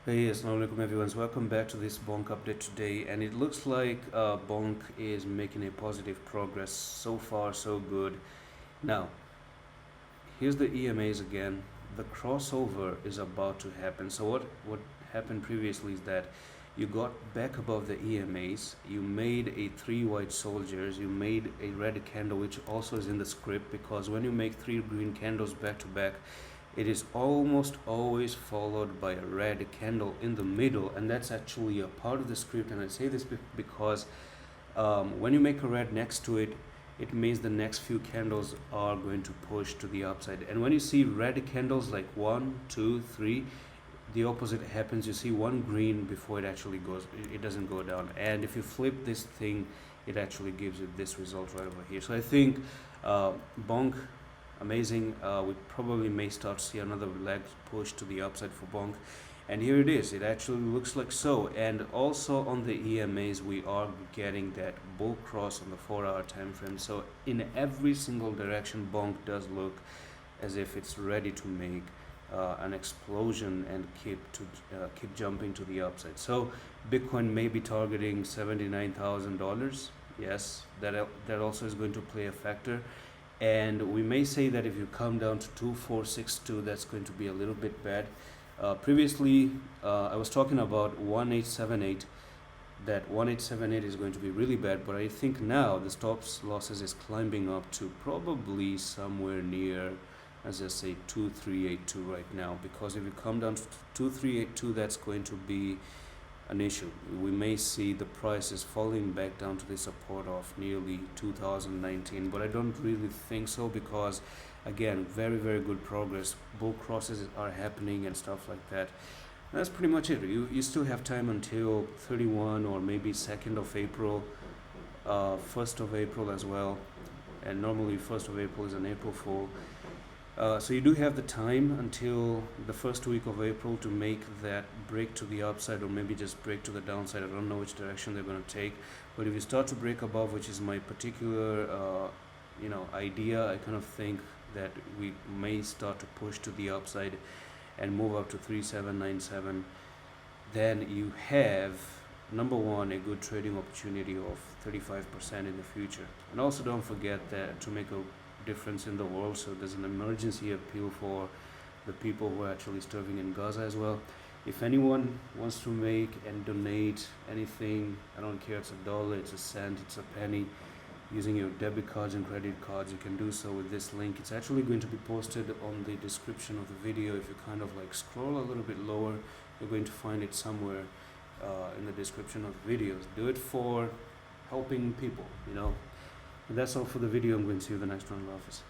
Hey, assalamu alaikum everyone. So welcome back to this bonk update today, and it looks like bonk is making a positive progress. So far, so good. Now, here's the EMAs again. The crossover is about to happen. So what happened previously is that you got back above the EMAs. You made a three white soldiers. You made a red candle, which also is in the script because when you make three green candles back to back, it is almost always followed by a red candle in the middle, and that's actually a part of the script. And I say this because when you make a red next to it, it means the next few candles are going to push to the upside. And when you see red candles like one, two, three, the opposite happens. You see one green before it actually goes, it doesn't go down. And if you flip this thing, it actually gives you this result right over here. So I think bonk, amazing. We probably may start to see another leg push to the upside for bonk. And here it is. It actually looks like so. And also on the EMAs, we are getting that bull cross on the 4-hour time frame. So in every single direction, bonk does look as if it's ready to make an explosion and keep jumping to the upside. So Bitcoin may be targeting $79,000. Yes, that also is going to play a factor. And we may say that if you come down to 2462, that's going to be a little bit bad. Previously, I was talking about 1878. That 1878 is going to be really bad, but I think now the stop losses is climbing up to probably somewhere near, as I say, 2382 right now. Because if you come down to 2382, that's going to be an issue. We may see the prices falling back down to the support of nearly 2019, but I don't really think so because, again, very good progress. Bull crosses are happening and stuff like that. That's pretty much it. You still have time until 31 or maybe 2nd of April, 1st of April as well. And normally 1st of April is an April Fool. So you do have the time until the first week of April to make that break to the upside or maybe just break to the downside. I don't know which direction they're going to take. But if you start to break above, which is my particular idea, I kind of think that we may start to push to the upside and move up to 3797. Then you have, number one, a good trading opportunity of 35% in the future. And also don't forget that to make a difference in the world, so there's an emergency appeal for the people who are actually starving in Gaza as well. If anyone wants to make and donate anything, I don't care, it's $1, it's a cent, it's a penny, using your debit cards and credit cards, you can do so with this link. It's actually going to be posted on the description of the video. If you kind of like scroll a little bit lower, you're going to find it somewhere in the description of the videos. Do it for helping people, And that's all for the video. I'm going to see you the next one in the office.